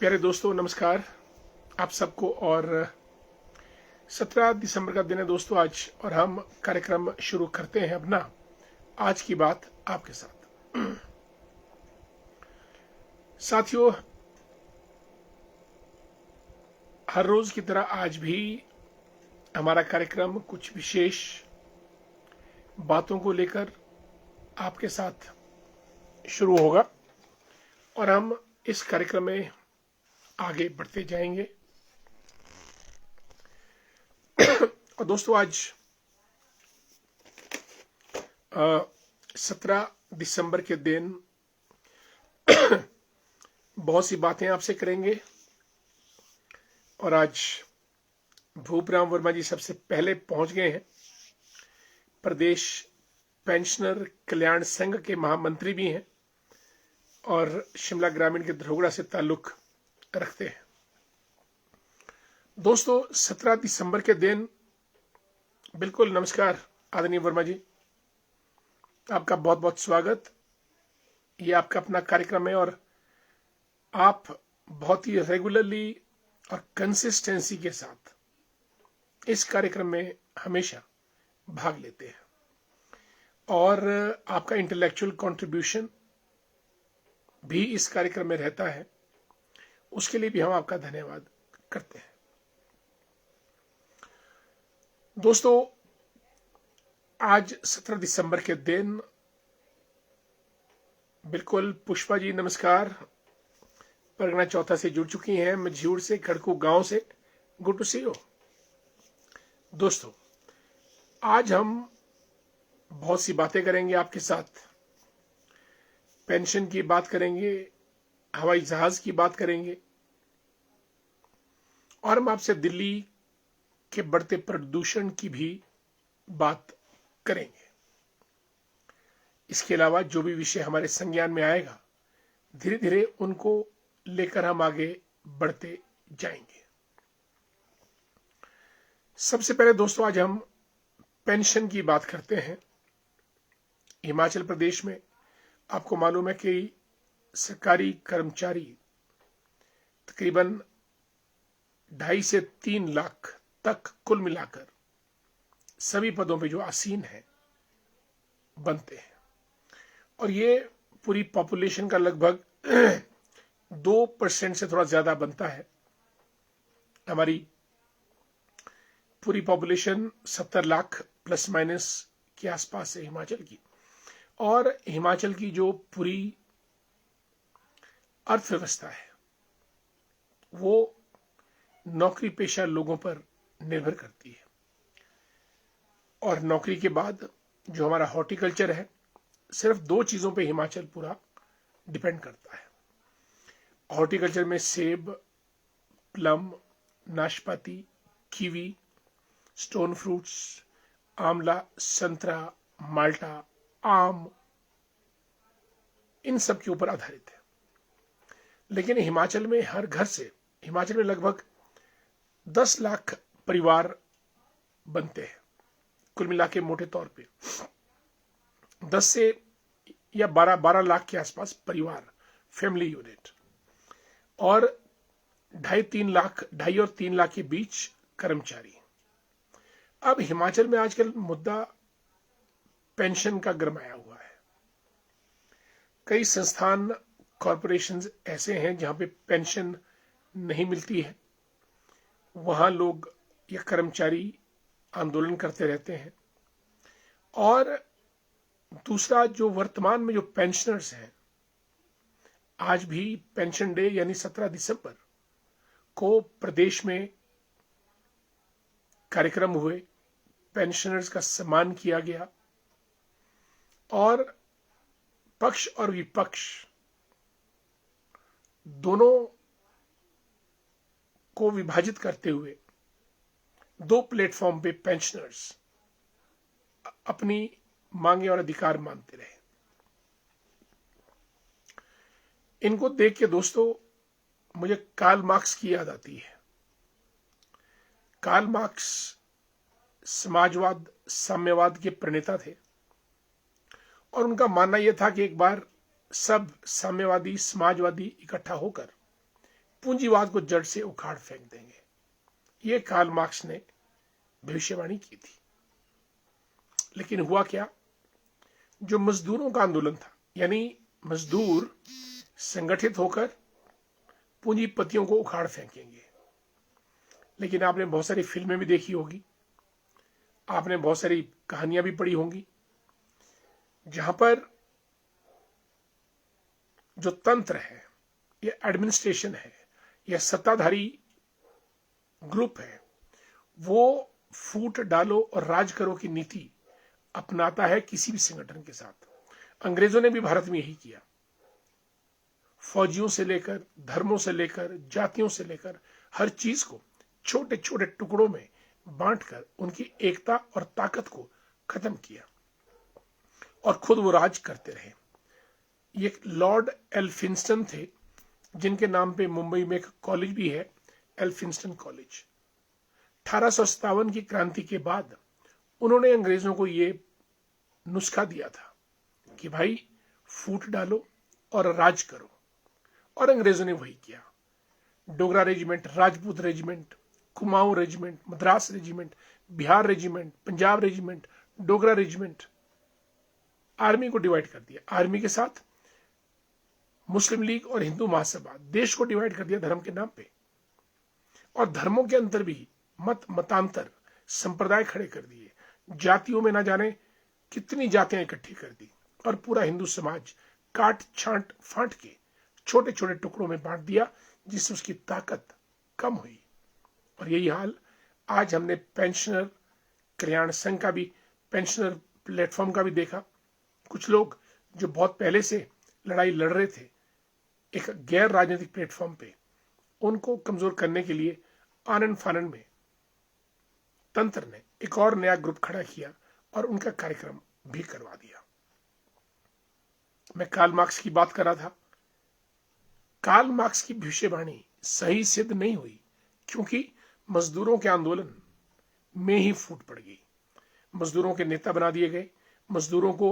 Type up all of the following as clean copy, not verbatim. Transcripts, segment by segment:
प्यारे दोस्तों नमस्कार आप सबको। और 17 दिसंबर का दिन है दोस्तों आज, और हम कार्यक्रम शुरू करते हैं अपना आज की बात आपके साथ। साथियों, हर रोज की तरह आज भी हमारा कार्यक्रम कुछ विशेष बातों को लेकर आपके साथ शुरू होगा और हम इस कार्यक्रम में आगे बढ़ते जाएंगे। और दोस्तों आज 17 दिसंबर के दिन बहुत सी बातें आपसे करेंगे। और आज भूपराम वर्मा जी सबसे पहले पहुंच गए हैं। प्रदेश पेंशनर कल्याण संघ के महामंत्री भी हैं और शिमला ग्रामीण के धरोगड़ा से ताल्लुक रखते हैं। दोस्तों 17 दिसंबर के दिन, बिल्कुल नमस्कार आदरणीय वर्मा जी, आपका बहुत बहुत स्वागत। ये आपका अपना कार्यक्रम है और आप बहुत ही रेगुलरली और कंसिस्टेंसी के साथ इस कार्यक्रम में हमेशा भाग लेते हैं और आपका इंटेलेक्चुअल कंट्रीब्यूशन भी इस कार्यक्रम में रहता है। उसके लिए भी हम आपका धन्यवाद करते हैं। दोस्तों आज 17 दिसंबर के दिन, बिल्कुल पुष्पा जी नमस्कार, परगना चौथा से जुड़ चुकी हैं, मझूर से, खड़कू गांव से, गुड टू सी यू। दोस्तों आज हम बहुत सी बातें करेंगे आपके साथ। पेंशन की बात करेंगे, हवाई जहाज की बात करेंगे और हम आपसे दिल्ली के बढ़ते प्रदूषण की भी बात करेंगे। इसके अलावा जो भी विषय हमारे संज्ञान में आएगा, धीरे धीरे उनको लेकर हम आगे बढ़ते जाएंगे। सबसे पहले दोस्तों आज हम पेंशन की बात करते हैं। हिमाचल प्रदेश में आपको मालूम है कि सरकारी कर्मचारी तकरीबन 2.5 से 3 लाख तक कुल मिलाकर सभी पदों पे जो आसीन है बनते हैं और ये पूरी पॉपुलेशन का लगभग 2% से थोड़ा ज्यादा बनता है। हमारी पूरी पॉपुलेशन 70 लाख प्लस माइनस के आसपास है हिमाचल की। और हिमाचल की जो पूरी अर्थव्यवस्था है वो नौकरी पेशा लोगों पर निर्भर करती है। और नौकरी के बाद जो हमारा हॉर्टिकल्चर है, सिर्फ 2 चीजों पे हिमाचल पूरा डिपेंड करता है। हॉर्टिकल्चर में सेब, प्लम, नाशपाती, कीवी, स्टोन फ्रूट्स, आंवला, संतरा, माल्टा, आम, इन सब के ऊपर आधारित है। लेकिन हिमाचल में हर घर से, हिमाचल में लगभग 10 लाख परिवार बनते हैं कुल मिला के। मोटे तौर पे 10 से या 12 लाख के आसपास परिवार, फैमिली यूनिट, और 2.5 और 3 लाख के बीच कर्मचारी। अब हिमाचल में आजकल मुद्दा पेंशन का गरमाया हुआ है। कई संस्थान, कॉरपोरेशंस ऐसे हैं जहां पे पेंशन नहीं मिलती है, वहां लोग या कर्मचारी आंदोलन करते रहते हैं। और दूसरा, जो वर्तमान में जो पेंशनर्स हैं, आज भी पेंशन डे यानी 17 दिसंबर को प्रदेश में कार्यक्रम हुए, पेंशनर्स का सम्मान किया गया और पक्ष और विपक्ष दोनों को विभाजित करते हुए 2 प्लेटफॉर्म पे पेंशनर्स अपनी मांगे और अधिकार मानते रहे। इनको देख के दोस्तों मुझे कार्ल मार्क्स की याद आती है। कार्ल मार्क्स समाजवाद, साम्यवाद के प्रणेता थे और उनका मानना यह था कि एक बार सब साम्यवादी, समाजवादी इकट्ठा होकर पूंजीवाद को जड़ से उखाड़ फेंक देंगे। ये कार्ल मार्क्स ने भविष्यवाणी की थी। लेकिन हुआ क्या, जो मजदूरों का आंदोलन था, यानी मजदूर संगठित होकर पूंजीपतियों को उखाड़ फेंकेंगे। लेकिन आपने बहुत सारी फिल्में भी देखी होगी, आपने बहुत सारी कहानियां भी पढ़ी होंगी, जहां पर जो तंत्र है या एडमिनिस्ट्रेशन है या सत्ताधारी ग्रुप है, वो फूट डालो और राज करो की नीति अपनाता है किसी भी संगठन के साथ। अंग्रेजों ने भी भारत में यही किया। फौजियों से लेकर, धर्मों से लेकर, जातियों से लेकर हर चीज को छोटे छोटे टुकड़ों में बांटकर उनकी एकता और ताकत को खत्म किया और खुद वो राज करते रहे। ये लॉर्ड एल्फिंस्टन थे, जिनके नाम पे मुंबई में एक कॉलेज भी है, एल्फिंस्टन कॉलेज। 1857 की क्रांति के बाद उन्होंने अंग्रेजों को ये नुस्खा दिया था कि भाई फूट डालो और राज करो, और अंग्रेजों ने वही किया। Dogra regiment, Rajput regiment, Kumaon regiment, Madras regiment, Bihar regiment, Punjab regiment, Dogra regiment, army को डिवाइड कर दिया। आर्मी के साथ मुस्लिम लीग और हिंदू महासभा, देश को डिवाइड कर दिया धर्म के नाम पे। और धर्मों के अंदर भी मतांतर, संप्रदाय खड़े कर दिए। जातियों में ना जाने कितनी जातियां इकट्ठी कर दी और पूरा हिंदू समाज काट छांट फांट के छोटे छोटे टुकड़ों में बांट दिया, जिससे उसकी ताकत कम हुई। और यही हाल आज हमने पेंशनर कल्याण संघ का भी, पेंशनर प्लेटफॉर्म का भी देखा। कुछ लोग जो बहुत पहले से लड़ाई लड़ रहे थे एक गैर राजनीतिक प्लेटफॉर्म पे, उनको कमजोर करने के लिए आनन फानन में तंत्र ने एक और नया ग्रुप खड़ा किया और उनका कार्यक्रम भी करवा दिया। मैं कार्ल मार्क्स की बात कर रहा था। कार्ल मार्क्स की भविष्यवाणी सही सिद्ध नहीं हुई, क्योंकि मजदूरों के आंदोलन में ही फूट पड़ गई। मजदूरों के नेता बना दिए गए। मजदूरों को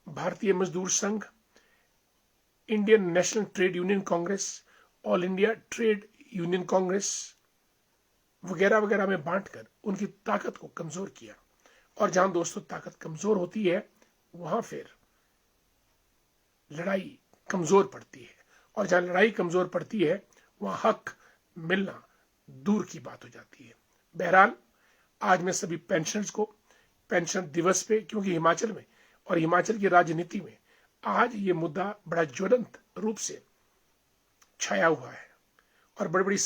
भारतीय मजदूर संघ, Indian national trade union Congress, all India trade union Congress वगैरह वगैरह में बांटकर उनकी ताकत को कमजोर किया। और जहां दोस्तों ताकत कमजोर होती है, वहां फिर लड़ाई कमजोर पड़ती है, और जहां लड़ाई कमजोर पड़ती है वहां हक मिलना दूर की बात हो जाती है। बहरहाल आज मैं सभी पेंशनर्स को पेंशन दिवस पे, क्योंकि हिमाचल में और हिमाचल की राजनीति में आज ये मुद्दा बड़ा ज्वलंत रूप से छाया हुआ है, और बड़ी बड़ी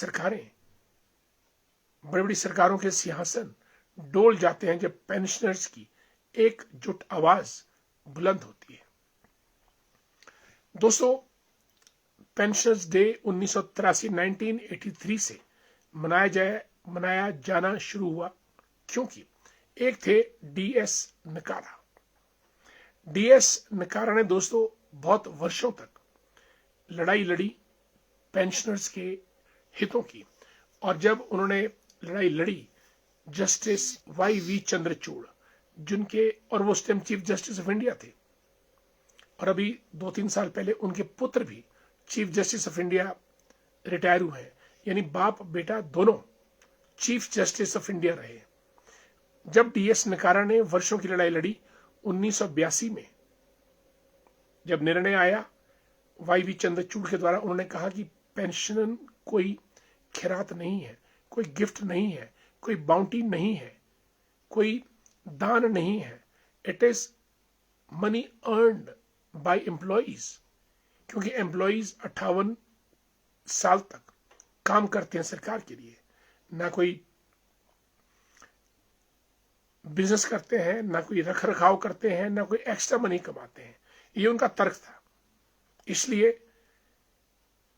सरकारों के सिंहासन डोल जाते हैं जब पेंशनर्स की एकजुट आवाज बुलंद होती है। दोस्तों, पेंशनर्स डे 1983 से मनाया जाना शुरू हुआ, क्योंकि एक थे डीएस नकारा। डीएस नकारा ने दोस्तों बहुत वर्षों तक लड़ाई लड़ी पेंशनर्स के हितों की, और जब उन्होंने लड़ाई लड़ी जस्टिस वाई.वी. चंद्रचूड़, जिनके, और वो उस time chief justice of India थे, और अभी 2-3 साल पहले उनके पुत्र भी chief justice of India retire हुए हैं, यानी बाप बेटा दोनों चीफ जस्टिस ऑफ इंडिया रहे। जब डीएस नकारा ने वर्षों की लड़ाई लड़ी, 1982 में जब निर्णय आया वाई.वी. चंद्रचूड़ के द्वारा, उन्होंने कहा कि पेंशन कोई खैरात नहीं है, कोई गिफ्ट नहीं है, कोई बाउंटी नहीं है, कोई दान नहीं है, it is money earned by employees. क्योंकि एम्प्लॉइज 58 साल तक काम करते हैं सरकार के लिए, ना कोई बिजनेस करते हैं, ना कोई रख रखाव करते हैं, ना कोई एक्स्ट्रा मनी कमाते हैं। ये उनका तर्क था। इसलिए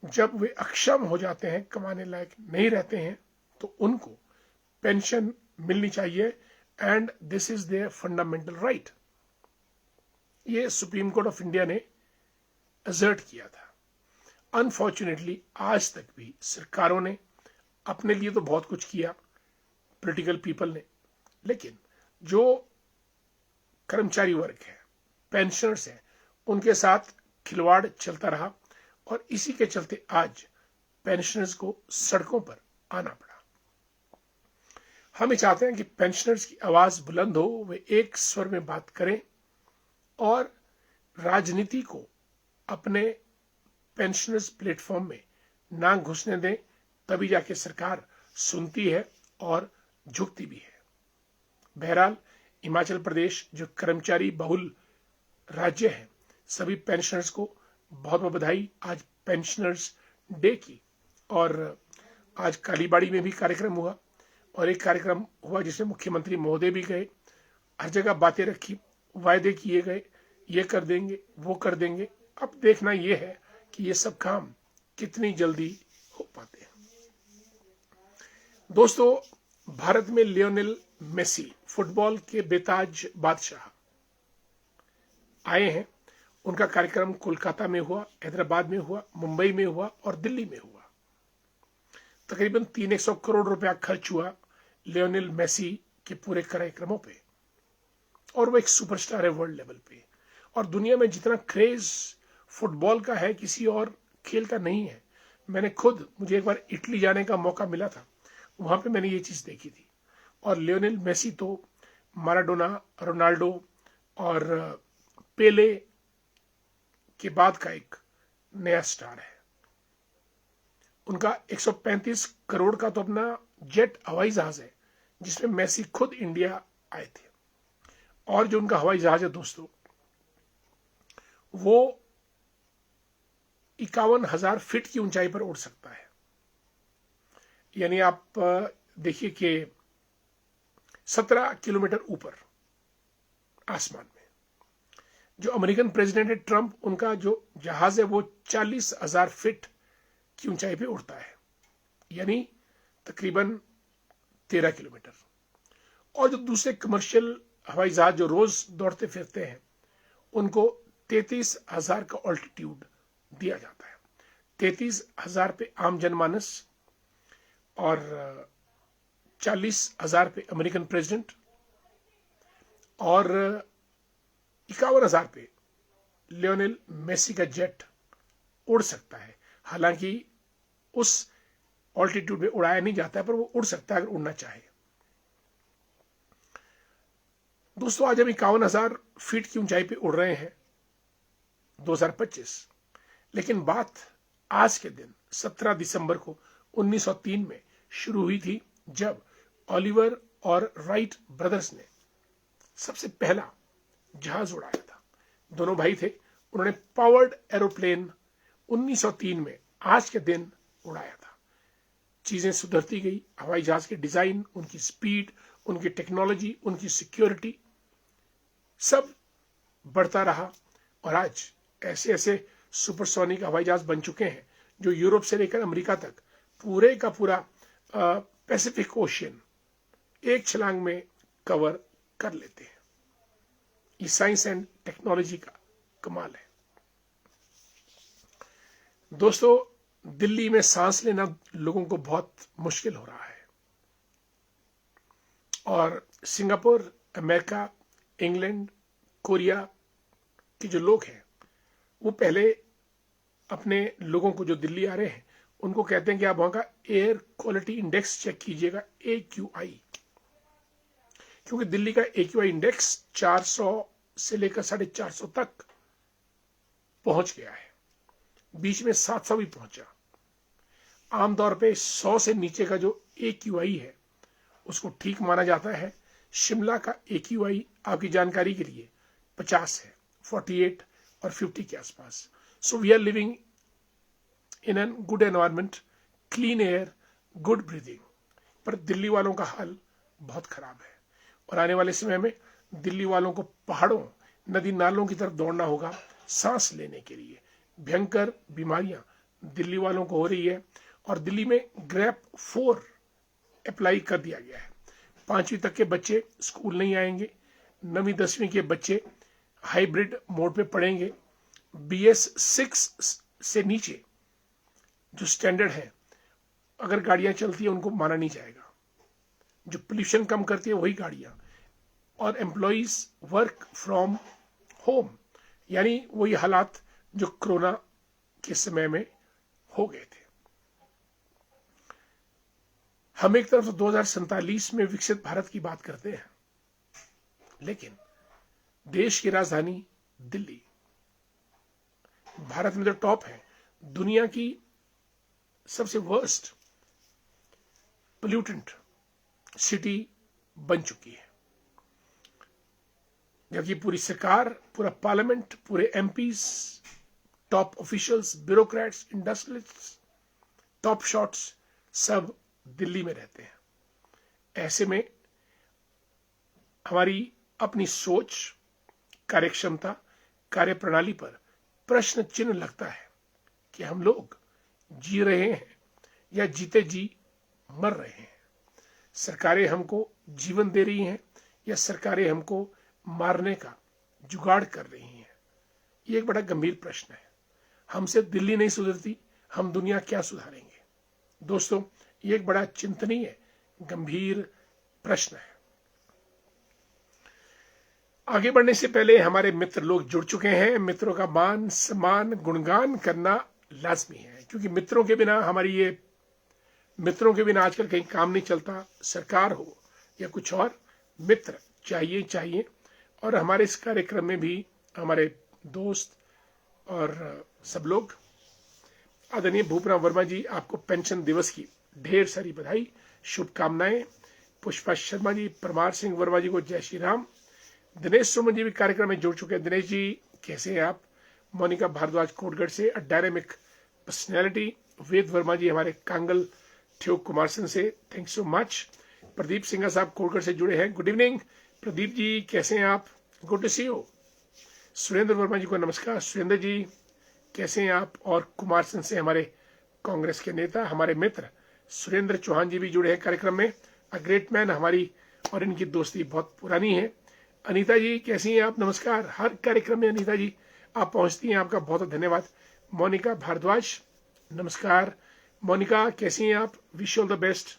जब वे अक्षम हो जाते हैं, कमाने लायक नहीं रहते हैं, तो उनको पेंशन मिलनी चाहिए, and this is there fundamental right. ये सुप्रीम कोर्ट ऑफ इंडिया ने असर्ट किया था। अनफॉर्चुनेटली आज तक भी सरकारों ने अपने लिए तो बहुत कुछ किया, पॉलिटिकल पीपल ने, लेकिन जो कर्मचारी वर्ग है, पेंशनर्स हैं, उनके साथ खिलवाड़ चलता रहा, और इसी के चलते आज पेंशनर्स को सड़कों पर आना पड़ा। हम चाहते हैं कि पेंशनर्स की आवाज बुलंद हो, वे एक स्वर में बात करें और राजनीति को अपने पेंशनर्स प्लेटफॉर्म में ना घुसने दें, तभी जाके सरकार सुनती है और झुकती भी है। बहरहाल हिमाचल प्रदेश जो कर्मचारी बहुल राज्य है, सभी पेंशनर्स को बहुत बहुत बधाई आज पेंशनर्स डे की। और आज कालीबाड़ी में भी कार्यक्रम हुआ और एक कार्यक्रम हुआ जिसमें मुख्यमंत्री महोदय भी गए। हर जगह बातें रखी, वायदे किए गए, ये कर देंगे वो कर देंगे। अब देखना ये है कि ये सब काम कितनी जल्दी हो पाते हैं। दोस्तों, भारत में लियोनेल मेसी फुटबॉल के बेताज बादशाह आए हैं। उनका कार्यक्रम कोलकाता में हुआ, हैदराबाद में हुआ, मुंबई में हुआ और दिल्ली में हुआ। तकरीबन 300 करोड़ रुपया खर्च हुआ लियोनेल मेसी के पूरे कार्यक्रमों पे, और वो एक सुपरस्टार है वर्ल्ड लेवल पे। और दुनिया में जितना क्रेज फुटबॉल का है किसी और खेल का नहीं है। मुझे एक बार इटली जाने का मौका मिला था, वहां पे मैंने ये चीज देखी थी। और लियोनेल मेसी तो माराडोना, रोनाल्डो और पेले के बाद का एक नया स्टार है। उनका 135 करोड़ का तो अपना जेट हवाई जहाज है, जिसमें मेसी खुद इंडिया आए थे। और जो उनका हवाई जहाज है दोस्तों, वो 51,000 फीट की ऊंचाई पर उड़ सकता है। यानी आप देखिए कि 17 किलोमीटर ऊपर आसमान में। जो अमेरिकन प्रेसिडेंट है ट्रंप, उनका जो जहाज है वो 40,000 फीट की ऊंचाई पे उड़ता है, यानी तकरीबन 13 किलोमीटर। और जो दूसरे कमर्शियल हवाई जहाज जो रोज दौड़ते फिरते हैं, उनको 33,000 का ऑल्टीट्यूड दिया जाता है। 33,000 पे आम जनमानस और 40,000 पे अमेरिकन प्रेसिडेंट और 51,000 पे लियोनेल मेसी का जेट उड़ सकता है। हालांकि उस ऑल्टीट्यूड में उड़ाया नहीं जाता है, पर वो उड़ सकता है अगर उड़ना चाहे। दोस्तों, आज हम 51,000 फीट की ऊंचाई पे उड़ रहे हैं 2025, लेकिन बात आज के दिन 17 दिसंबर को 1903 में शुरू हुई थी, जब ओलिवर और राइट ब्रदर्स ने सबसे पहला जहाज उड़ाया था। दोनों भाई थे, उन्होंने पावर्ड एरोप्लेन 1903 में आज के दिन उड़ाया था। चीजें सुधरती गई, हवाई जहाज के डिजाइन, उनकी स्पीड, उनकी टेक्नोलॉजी, उनकी सिक्योरिटी, सब बढ़ता रहा। और आज ऐसे ऐसे सुपरसोनिक हवाई जहाज बन चुके हैं जो यूरोप से लेकर अमेरिका तक पूरे का पूरा पैसिफिक ओशियन एक छलांग में कवर कर लेते हैं। ये साइंस एंड टेक्नोलॉजी का कमाल है। दोस्तों, दिल्ली में सांस लेना लोगों को बहुत मुश्किल हो रहा है, और सिंगापुर, अमेरिका, इंग्लैंड, कोरिया के जो लोग हैं, वो पहले अपने लोगों को जो दिल्ली आ रहे हैं उनको कहते हैं कि आप वहां का एयर क्वालिटी इंडेक्स चेक कीजिएगा, AQI, क्योंकि दिल्ली का AQI इंडेक्स 400 से लेकर 450 तक पहुंच गया है। बीच में 700 भी पहुंचा। आमतौर पे 100 से नीचे का जो AQI है उसको ठीक माना जाता है। शिमला का AQI आपकी जानकारी के लिए 50 है, 48 और 50 के आसपास। So we are living in an good environment, clean air, good breathing. पर दिल्ली वालों का हाल बहुत खराब है, और आने वाले समय में दिल्ली वालों को पहाड़ों, नदी नालों की तरफ दौड़ना होगा सांस लेने के लिए। भयंकर बीमारियां दिल्ली वालों को हो रही है, और दिल्ली में ग्रेप 4 अप्लाई कर दिया गया है। 5वीं तक के बच्चे स्कूल नहीं आएंगे, 9वीं 10वीं के बच्चे हाइब्रिड मोड पे पढ़ेंगे। BS 6 से नीचे जो स्टैंडर्ड है, अगर गाड़ियां चलती है उनको माना नहीं जाएगा। जो पोल्यूशन कम करती है वही गाड़ियां, और एम्प्लॉइज वर्क फ्रॉम होम, यानी वही हालात जो कोरोना के समय में हो गए थे। हम एक तरफ 2047 में विकसित भारत की बात करते हैं, लेकिन देश की राजधानी दिल्ली भारत में तो टॉप है, दुनिया की सबसे वर्स्ट पोल्यूटेंट सिटी बन चुकी है। जबकि पूरी सरकार, पूरा पार्लियामेंट, पूरे MPs, top officials, bureaucrats, industrialists, top shots सब दिल्ली में रहते हैं। ऐसे में हमारी अपनी सोच, कार्यक्षमता, कार्यप्रणाली पर प्रश्न चिन्ह लगता है कि हम लोग जी रहे हैं या जीते जी मर रहे हैं। सरकारें हमको जीवन दे रही हैं या सरकारें हमको मारने का जुगाड़ कर रही हैं। ये एक बड़ा गंभीर प्रश्न है। हमसे दिल्ली नहीं सुधरती, हम दुनिया क्या सुधारेंगे? दोस्तों, ये एक बड़ा चिंतनीय, गंभीर प्रश्न है। आगे बढ़ने से पहले हमारे मित्र लोग जुड़ चुके हैं। मित्रों का मान सम्मान गुणगान करना लाजमी है, क्योंकि मित्रों के बिना आजकल कहीं काम नहीं चलता। सरकार हो या कुछ और, मित्र चाहिए। और हमारे इस कार्यक्रम में भी हमारे दोस्त और सब लोग, आदरणीय भूपराम वर्मा जी, आपको पेंशन दिवस की ढेर सारी बधाई, शुभकामनाएं। पुष्पा शर्मा जी, परमार सिंह वर्मा जी को जय श्री राम। दिनेश सुमन जी भी कार्यक्रम में जुड़ चुके हैं। दिनेश जी कैसे हैं आप? मोनिका भारद्वाज कोटगढ़ से, अ डायनेमिक पर्सनैलिटी। वेद वर्मा जी हमारे कांगल ठ्योक कुमारसन से, thank so much. Pradeep Singha साहब कोटगढ़ से जुड़े हैं, गुड इवनिंग प्रदीप जी, कैसे हैं आप? Good to see you. Surendra Verma ji को नमस्कार। सुरेंद्र जी कैसे हैं आप? और कुमारसन से हमारे कांग्रेस के नेता, हमारे मित्र सुरेंद्र चौहान जी भी जुड़े हैं कार्यक्रम में। अ ग्रेट मैन, हमारी और इनकी दोस्ती बहुत पुरानी है। अनीता जी कैसी हैं आप? नमस्कार। हर कार्यक्रम में अनीता जी आप पहुंचती हैं, आपका बहुत बहुत धन्यवाद। मोनिका भारद्वाज, नमस्कार। मोनिका कैसी हैं आप? Wish all the best.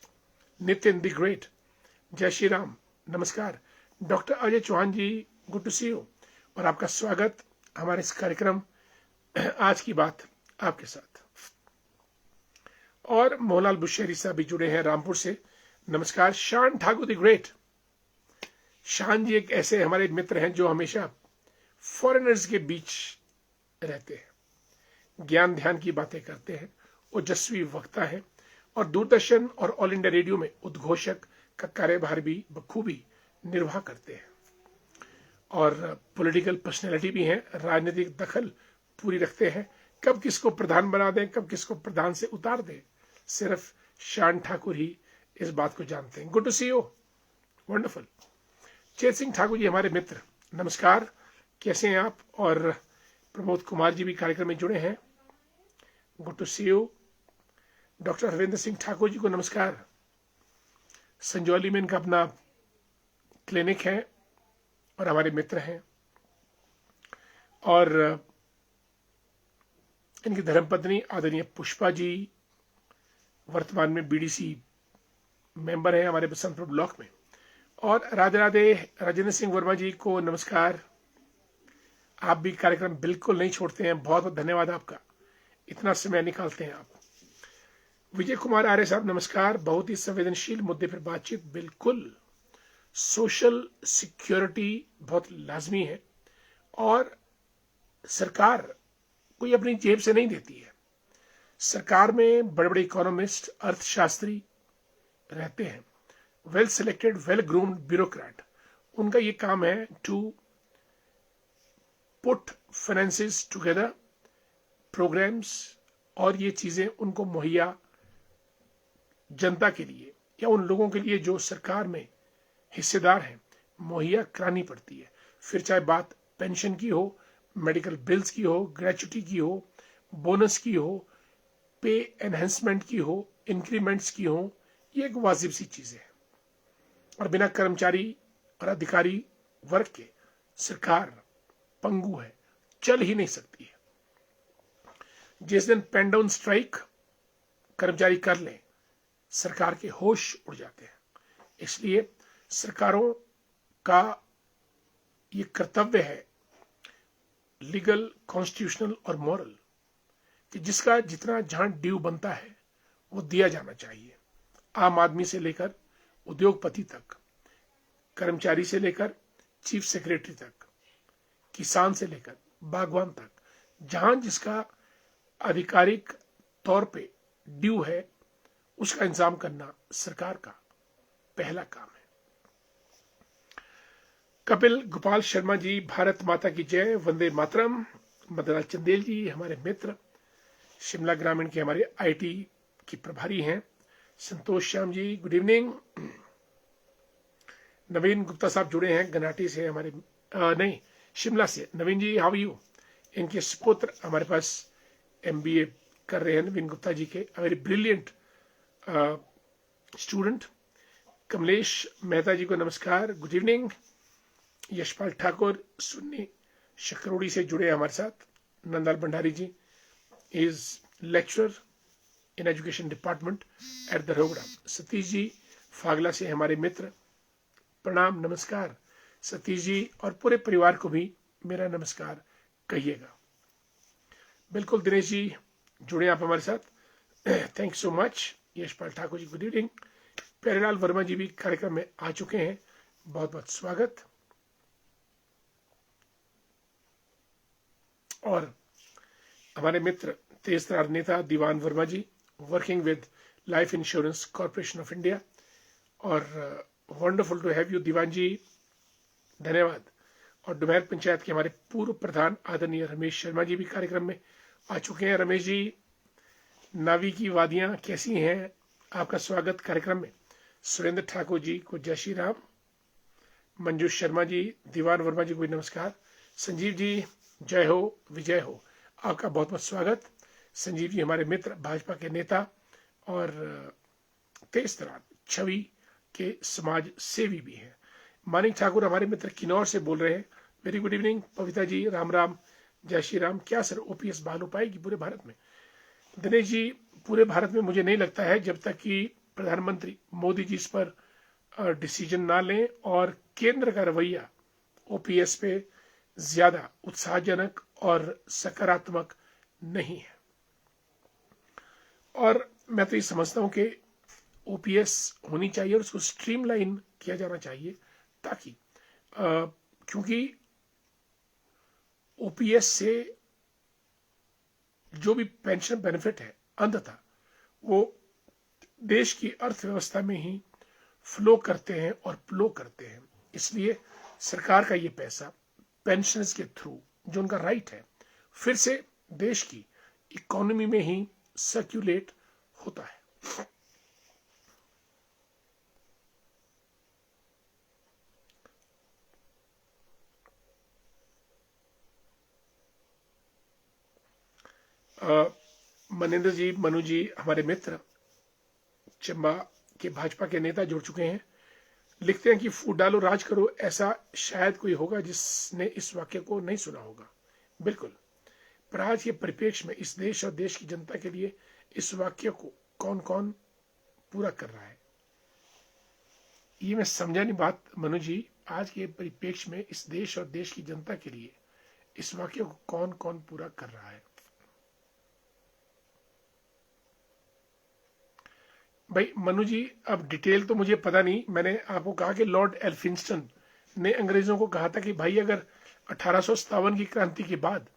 Nitin the great, Jai Shri Ram, नमस्कार। Doctor Ajay Chauhan ji, good to see you और आपका स्वागत हमारे इस कार्यक्रम आज की बात आपके साथ। और मोहनलाल बुशेरी साहब भी जुड़े हैं रामपुर से, नमस्कार। शान ठाकुर द ग्रेट, शान जी एक ऐसे हमारे मित्र हैं जो हमेशा फॉरेनर्स के बीच रहते हैं, ज्ञान ध्यान की बातें करते हैं, ओजस्वी वक्ता है और दूरदर्शन और ऑल इंडिया रेडियो में उद्घोषक का कार्यभार भी बखूबी निर्वाह करते हैं और पॉलिटिकल पर्सनैलिटी भी हैं, राजनीतिक दखल पूरी रखते हैं। कब किसको प्रधान बना दें, कब किसको प्रधान से उतार दें, सिर्फ शान ठाकुर ही इस बात को जानते हैं। Good to see you, wonderful. Chet Singh Thakur जी हमारे मित्र, नमस्कार, कैसे हैं आप? और प्रमोद कुमार जी भी कार्यक्रम में जुड़े हैं, good to see you. Doctor Harvinder Singh Thakur ji को नमस्कार। संजौली में इनका अपना क्लिनिक है और हमारे मित्र हैं। और इनकी धर्मपत्नी आदरणीय पुष्पा जी वर्तमान में बीडीसी मेंबर हैं हमारे बसंतपुर ब्लॉक में। और राधे राधे राजेंद्र सिंह वर्मा जी को नमस्कार, आप भी कार्यक्रम बिल्कुल नहीं छोड़ते हैं, बहुत बहुत धन्यवाद आपका, इतना समय निकालते हैं आप। विजय कुमार आर्य साहब नमस्कार। बहुत ही संवेदनशील मुद्दे पर बातचीत, बिल्कुल सोशल सिक्योरिटी बहुत लाजमी है और सरकार कोई अपनी जेब से नहीं देती है। सरकार में बड़े बड़े इकोनॉमिस्ट, अर्थशास्त्री रहते हैं, well selected, well groomed bureaucrat. उनका ये काम है to put finances together, programmes, और ये चीजें उनको मुहैया जनता के लिए या उन लोगों के लिए जो सरकार में हिस्सेदार हैं मुहैया करानी पड़ती है। फिर चाहे बात पेंशन की हो, मेडिकल बिल्स की हो, ग्रेचुटी की हो, बोनस की हो, पे एनहेंसमेंट की हो, इंक्रीमेंट्स की हो, ये एक वाजिब सी चीजें हैं और बिना कर्मचारी और अधिकारी वर्ग के सरकार पंगु है, चल ही नहीं सकती है। जिस दिन पेन डाउन स्ट्राइक कर्मचारी कर लें, सरकार के होश उड़ जाते हैं। इसलिए सरकारों का ये कर्तव्य है, लीगल, कॉन्स्टिट्यूशनल और मॉरल, कि जिसका जितना जहां ड्यू बनता है वो दिया जाना चाहिए। आम आदमी से लेकर उद्योगपति तक, कर्मचारी से लेकर चीफ सेक्रेटरी तक, किसान से लेकर बागवान तक, जहां जिसका आधिकारिक तौर पे ड्यू है उसका इंतजाम करना सरकार का पहला काम है। कपिल गोपाल शर्मा जी, भारत माता की जय, वंदे मातरम। मदनलाल चंदेल जी हमारे मित्र, शिमला ग्रामीण के हमारे आईटी की प्रभारी हैं। संतोष श्याम जी, गुड इवनिंग। नवीन गुप्ता साहब जुड़े हैं गनाटी से हमारे, नहीं शिमला से। नवीन जी हाउ यू। इनके सुपुत्र हमारे पास एमबीए कर रहे हैं, नवीन गुप्ता जी के, very brilliant student. Kamlesh Mehta ji को नमस्कार, गुड इवनिंग। यशपाल ठाकुर सुन्नी शकरोड़ी से जुड़े हैं हमारे साथ। Nandlal Bhandari ji is lecturer in education department at the Rogra. Satish ji Phagla से हमारे मित्र, प्रणाम नमस्कार सतीश जी, और पूरे परिवार को भी मेरा नमस्कार कहिएगा। बिल्कुल दिनेश जी जुड़े आप हमारे साथ, thank so much. Yashpal Thakur ji good evening. Pyarelal Verma ji भी कार्यक्रम में आ चुके हैं, बहुत बहुत स्वागत। और हमारे मित्र तेजतरार नेता Diwan Verma ji, working with Life Insurance Corporation of India, और wonderful to have you Diwan ji, धन्यवाद। और डुमैर पंचायत के हमारे पूर्व प्रधान आदरणीय रमेश शर्मा जी भी कार्यक्रम में आ चुके हैं। रमेश जी, नावी की वादियां कैसी हैं, आपका स्वागत कार्यक्रम में। सुरेंद्र ठाकुर जी को जय श्री राम। मंजू शर्मा जी, दीवान वर्मा जी को नमस्कार। संजीव जी जय हो विजय हो, आपका बहुत बहुत स्वागत। संजीव जी हमारे मित्र, भाजपा के नेता और तेजतरार छवि के समाज सेवी भी हैं। मानिक ठाकुर हमारे मित्र किन्नौर से बोल रहे हैं, वेरी गुड इवनिंग। पविता जी राम राम, जय श्री राम। क्या सर ओपीएस बहाल हो पाएगी पूरे भारत में? दिनेश जी, पूरे भारत में मुझे नहीं लगता है, जब तक कि प्रधानमंत्री मोदी जी इस पर डिसीजन ना लें और केंद्र का रवैया ओपीएस पे ज्यादा उत्साहजनक और सकारात्मक नहीं है। और मैं तो ये समझता हूं कि ओपीएस होनी चाहिए और उसको स्ट्रीमलाइन किया जाना चाहिए, ताकि क्योंकि ओपीएस से जो भी पेंशन बेनिफिट है अंततः वो देश की अर्थव्यवस्था में ही फ्लो करते हैं और प्लो करते हैं। इसलिए सरकार का ये पैसा पेंशनर्स के थ्रू, जो उनका राइट है, फिर से देश की इकोनॉमी में ही सर्क्यूलेट होता है। मनिंदर जी, मनु जी हमारे मित्र, चंबा के भाजपा के नेता जुड़ चुके हैं। लिखते हैं कि फूट डालो राज करो, ऐसा शायद कोई होगा जिसने इस वाक्य को नहीं सुना होगा। बिल्कुल, पर आज के परिप्रेक्ष्य में इस देश और देश की जनता के लिए इस वाक्य को कौन कौन पूरा कर रहा है, ये मैं समझा नहीं बात मनु जी। आज के परिप्रेक्ष्य में इस देश और देश की जनता के लिए इस वाक्य को कौन कौन पूरा कर रहा है? भाई मनु जी, अब डिटेल तो मुझे पता नहीं। मैंने आपको कहा कि लॉर्ड एल्फिंस्टन ने अंग्रेजों को कहा था कि भाई अगर 1857 की क्रांति के बाद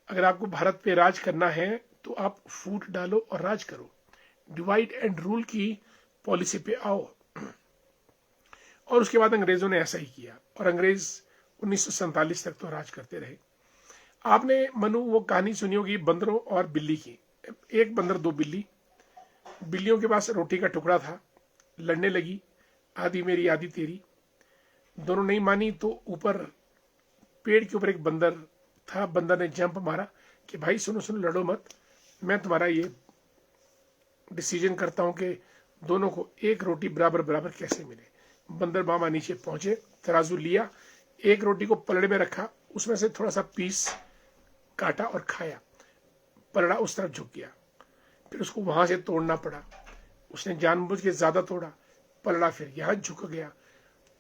अगर आपको भारत पे राज करना है तो आप फूट डालो और राज करो, डिवाइड एंड रूल की पॉलिसी पे आओ। और उसके बाद अंग्रेजों ने ऐसा ही किया और अंग्रेज 1947 तक तो राज करते रहे। आपने मनु वो कहानी सुनी होगी बंदरों और बिल्ली की। एक बंदर दो बिल्ली, बिल्लियों के पास रोटी का टुकड़ा था, लड़ने लगी, आधी मेरी आधी तेरी। दोनों नहीं मानी तो ऊपर पेड़ के ऊपर एक बंदर था, बंदर ने जंप मारा कि भाई सुनो सुनो लड़ो मत, मैं तुम्हारा ये डिसीजन करता हूं कि दोनों को एक रोटी बराबर बराबर कैसे मिले। बंदर मामा नीचे पहुंचे, तराजू लिया, एक रोटी को पलड़े में रखा, उसमें से थोड़ा सा पीस काटा और खाया, पलड़ा उस तरफ झुक गया, फिर उसको वहां से तोड़ना पड़ा, उसने जानबूझ के ज्यादा तोड़ा, पलड़ा फिर यहां झुक गया।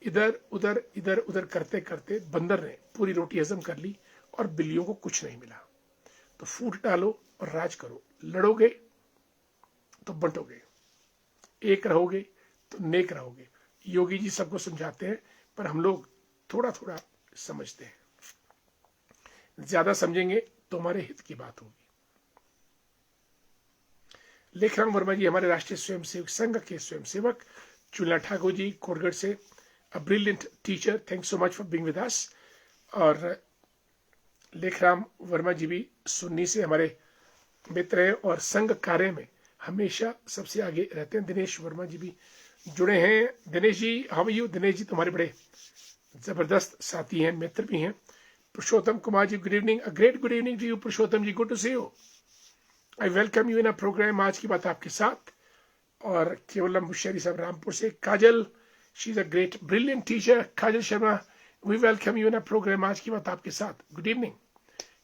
इधर उधर करते करते बंदर ने पूरी रोटी हजम कर ली और बिल्लियों को कुछ नहीं मिला। तो फूट डालो और राज करो, लड़ोगे तो बंटोगे। एक रहोगे तो नेक रहोगे। योगी जी सबको समझाते हैं, पर हम लोग थोड़ा थोड़ा समझते हैं। ज्यादा समझेंगे तो हमारे हित की बात होगी। लेखराम वर्मा जी हमारे राष्ट्रीय स्वयंसेवक संघ के स्वयंसेवक, चुला ठाकुर जी कोरगढ़ से, a brilliant teacher, thanks so much for being with us. और लेखराम वर्मा जी भी सुन्नी से हमारे मित्र हैं और संघ कार्य में हमेशा सबसे आगे रहते हैं। दिनेश वर्मा जी भी जुड़े हैं। Dinesh ji, how are you? Dinesh ji तुम्हारे बड़े जबरदस्त साथी हैं, मित्र भी हैं। Purushottam Kumar ji, good evening, a great good evening to you Purushottam ji, good to see you. I welcome you in a programme Aaj Ki बात आपके साथ। और केवलम बुशेरी साहब रामपुर से, Kajal, she is a great brilliant teacher, Kajal Sharma, we welcome you in a programme Aaj Ki बात आपके साथ, गुड इवनिंग।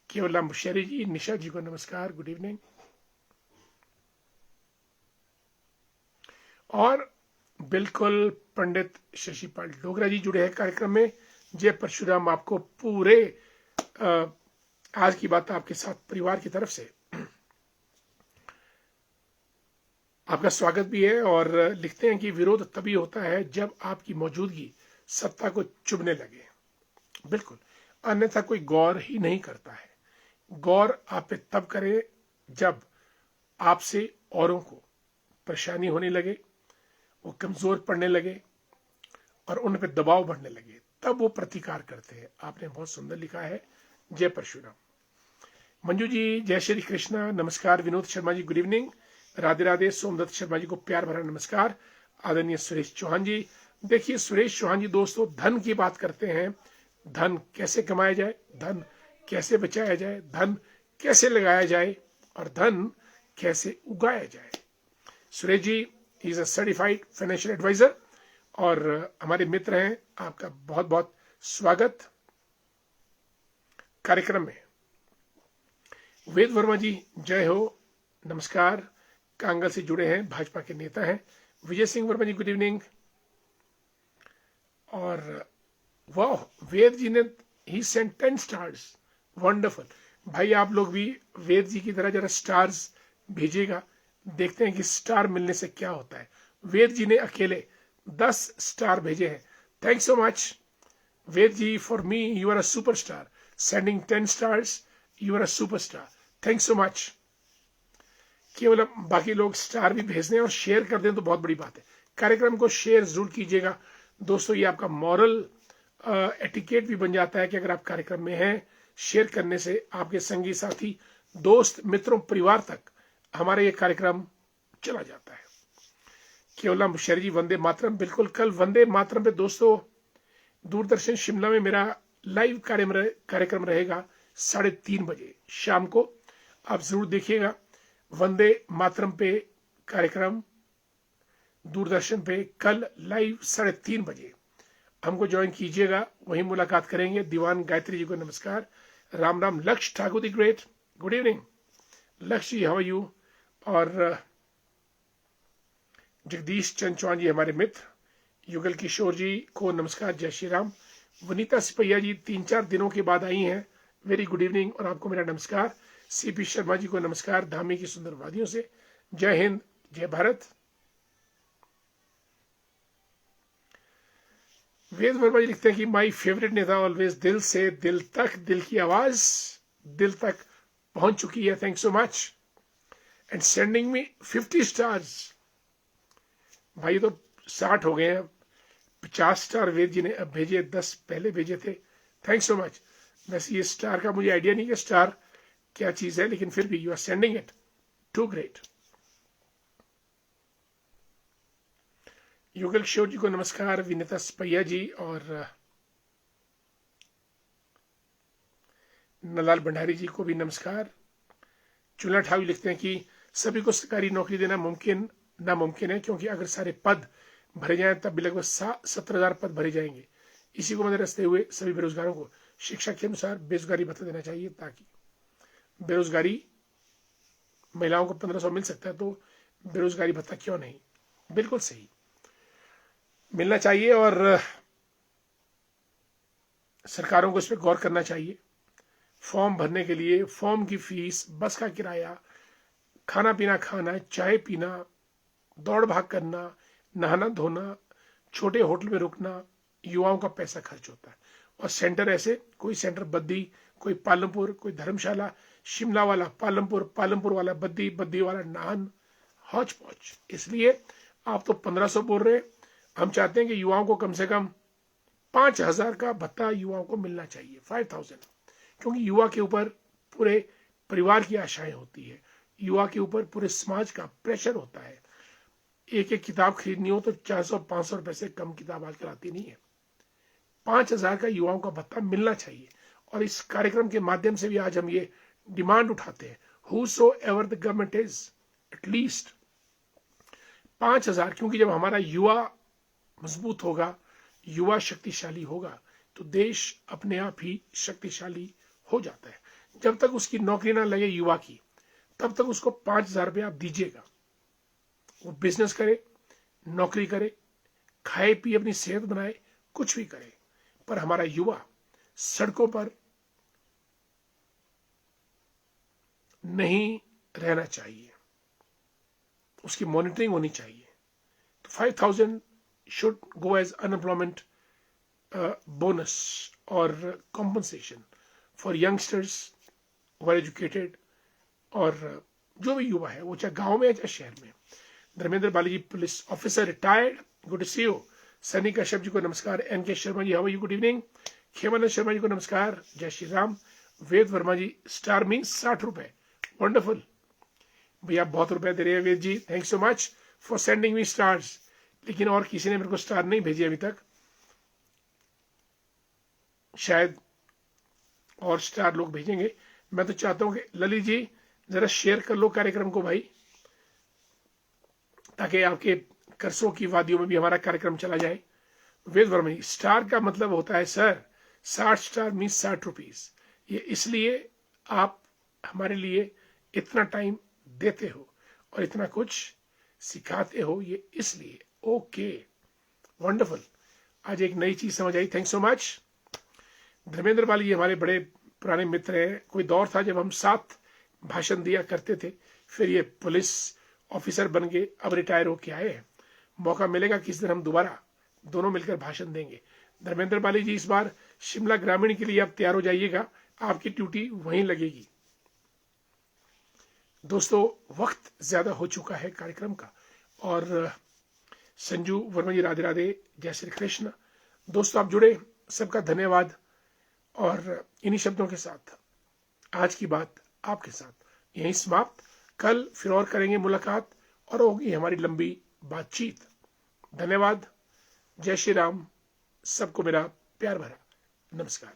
केवलम बुशेरी जी, निशा जी को नमस्कार, गुड इवनिंग। और बिल्कुल पंडित शशिपाल डोगरा जी जुड़े हैं कार्यक्रम में। जय परशुराम आपको पूरे आज की बात आपके साथ परिवार की तरफ से आपका स्वागत भी है। और लिखते हैं कि विरोध तभी होता है जब आपकी मौजूदगी सत्ता को चुभने लगे। बिल्कुल, अन्यथा कोई गौर ही नहीं करता है। गौर आप पे तब करे जब आपसे औरों को परेशानी होने लगे, वो कमजोर पड़ने लगे और उन पे दबाव बढ़ने लगे, तब वो प्रतिकार करते हैं। आपने बहुत सुंदर लिखा है, जय परशुराम। मंजू जी, जय श्री कृष्णा, नमस्कार। Vinod Sharma ji, good evening, Radhe Radhe. सोमदत्त शर्मा जी को प्यार भरा नमस्कार। आदरणीय सुरेश चौहान जी, देखिए सुरेश चौहान जी दोस्तों धन की बात करते हैं। धन कैसे कमाया जाए, धन कैसे बचाया जाए, धन कैसे लगाया जाए और धन कैसे उगाया जाए। Suresh ji is a certified financial advisor और हमारे मित्र हैं। आपका बहुत बहुत स्वागत कार्यक्रम में। वेद वर्मा जी, जय हो, नमस्कार, कांगल से जुड़े हैं, भाजपा के नेता हैं। विजय सिंह वर्मा जी, गुड इवनिंग। और वाह, वेद जी ने ही सेंट 10 स्टार्स, वंडरफुल। भाई आप लोग भी वेद जी की तरह जरा स्टार्स भेजिएगा, देखते हैं कि स्टार मिलने से क्या होता है। वेद जी ने अकेले 10 स्टार भेजे हैं। Thanks so much Ved ji, for me you are a superstar, sending 10 stars, you are a superstar, thanks so much. केवल बाकी लोग स्टार भी भेज दें और शेयर कर दें तो बहुत बड़ी बात है। कार्यक्रम को शेयर जरूर कीजिएगा दोस्तों, ये आपका मॉरल एटिकेट भी बन जाता है कि अगर आप कार्यक्रम में हैं, शेयर करने से आपके संगी साथी, दोस्त, मित्रों, परिवार तक हमारा ये कार्यक्रम चला जाता है। केवलम बुशेरी जी, वंदे मातरम, बिल्कुल कल वंदे मातरम पे दोस्तों दूरदर्शन शिमला में मेरा लाइव कार्यक्रम रहेगा 3:30 बजे शाम को। आप जरूर देखिएगा वंदे मातरम पे कार्यक्रम दूरदर्शन पे कल लाइव 3:30 बजे। हमको ज्वाइन कीजिएगा, वहीं मुलाकात करेंगे। दीवान गायत्री जी को नमस्कार, राम राम। लक्ष्य Thakur the great, good evening लक्ष्य जी, हाउ आर यू। और जगदीश चंद चौहान जी हमारे मित्र, युगल किशोर जी को नमस्कार, जय श्री राम। वनीता सिपैया जी 3-4 दिनों के बाद आई हैं, वेरी गुड इवनिंग और आपको मेरा नमस्कार। सीपी शर्मा जी को नमस्कार, धामी की सुंदर वादियों से, जय हिंद, जय भारत। वेद वर्मा जी लिखते हैं कि माय फेवरेट नेता ऑलवेज, दिल से दिल तक, दिल की आवाज दिल तक पहुंच चुकी है, thanks so much and sending me 50 stars. भाई तो 60 हो गए हैं, 50 स्टार वेद जी ने अब भेजे, 10 पहले भेजे थे, थैंक्स सो मच। वैसे ये स्टार का मुझे आइडिया नहीं कि स्टार क्या चीज है, लेकिन फिर भी you are sending it, too great. Yugal Kishore जी को नमस्कार, विनीता सिपैया जी और नलाल भंडारी जी को भी नमस्कार। चुला ठाकुर लिखते हैं कि सभी को सरकारी नौकरी देना मुमकिन नामुमकिन है, क्योंकि अगर सारे पद भरे जाएं तब भी लगभग 17,000 पद भरे जाएंगे। इसी को मद्देनजर रखते हुए सभी बेरोजगारों को शिक्षा के अनुसार बेरोजगारी भत्ता देना चाहिए, ताकि बेरोजगारी महिलाओं को 1500 मिल सकता है, तो बेरोजगारी भत्ता क्यों नहीं, बिल्कुल सही मिलना चाहिए और सरकारों को इस पर गौर करना चाहिए। फॉर्म भरने के लिए फॉर्म की फीस, बस का किराया, खाना पीना खाना, चाय पीना, दौड़ भाग करना, नहाना धोना, छोटे होटल में रुकना, युवाओं का पैसा खर्च होता है। और सेंटर ऐसे, कोई सेंटर बद्दी, कोई पालमपुर, कोई धर्मशाला, शिमला वाला पालमपुर, पालमपुर वाला बद्दी, बद्दी वाला नाहन, हौच पौच। इसलिए आप तो 1500 बोल रहे, हम चाहते हैं कि युवाओं को कम से कम 5000 का भत्ता युवाओं को मिलना चाहिए, 5000, क्योंकि युवा के ऊपर पूरे परिवार की आशाएं होती है, युवा के ऊपर पूरे समाज का प्रेशर होता है। एक एक किताब खरीदनी हो तो 400-500 रुपए से कम किताब आजकल आती नहीं है। 5000 का युवाओं का भत्ता मिलना चाहिए। और इस कार्यक्रम के माध्यम से भी आज हम ये डिमांड उठाते हैं, whosoever the government is, at least 5000, क्योंकि जब हमारा युवा मजबूत होगा, युवा शक्तिशाली होगा, तो देश अपने आप ही शक्तिशाली हो जाता है। जब तक उसकी नौकरी ना लगे युवा की, तब तक उसको 5000 रुपये आप दीजिएगा, वो बिजनेस करे, नौकरी करे, खाए पिए, अपनी सेहत बनाए, कुछ भी करे, पर हमारा युवा सड़कों पर नहीं रहना चाहिए, उसकी मॉनिटरिंग होनी चाहिए। तो 5000 should go as unemployment bonus और compensation for youngsters well educated, और जो भी युवा है, वो चाहे गांव में है चाहे शहर में। Dharmendra Baliji, police officer, retired, good to see you. Sunny Kashyap ji को नमस्कार। N K Sharma ji, how are you, good evening. Khemanand Sharma ji को नमस्कार, जय श्री राम। वेद वर्मा जी, स्टार मीन्स 60 रुपए, वंडरफुल भैया, बहुत रुपए दे रहे हैं Ved ji, thank so much for sending me stars. लेकिन और किसी ने मेरे को स्टार नहीं भेजे अभी तक, शायद और स्टार लोग भेजेंगे। मैं तो चाहता हूं कि ललित जी जरा शेयर कर लो कार्यक्रम को भाई, ताकि आपके करसों की वादियों में भी हमारा कार्यक्रम चला जाए। वेद वर्मा जी, स्टार का मतलब होता है सर 60 स्टार मीन्स 60 रुपीज। ये इसलिए आप हमारे लिए इतना टाइम देते हो और इतना कुछ सिखाते हो, ये इसलिए। ओके, वंडरफुल, आज एक नई चीज समझ आई, थैंक सो मच। धर्मेंद्र बाली हमारे बड़े पुराने मित्र हैं। कोई दौर था जब हम साथ भाषण दिया करते थे, फिर ये पुलिस ऑफिसर बन गए, अब रिटायर होके आए हैं। मौका मिलेगा किस दिन हम दोबारा दोनों मिलकर भाषण देंगे। धर्मेंद्र बाली जी, इस बार शिमला ग्रामीण के लिए आप तैयार हो जाइएगा, आपकी ड्यूटी वहीं लगेगी। दोस्तों, वक्त ज्यादा हो चुका है कार्यक्रम का, और संजू वर्मा जी, राधे राधे, जय श्री कृष्ण। दोस्तों, आप जुड़े, सबका धन्यवाद। और इन्हीं शब्दों के साथ आज की बात आपके साथ यहीं समाप्त। कल फिर और करेंगे मुलाकात और होगी हमारी लंबी बातचीत। धन्यवाद, जय श्री राम, सबको मेरा प्यार भरा नमस्कार।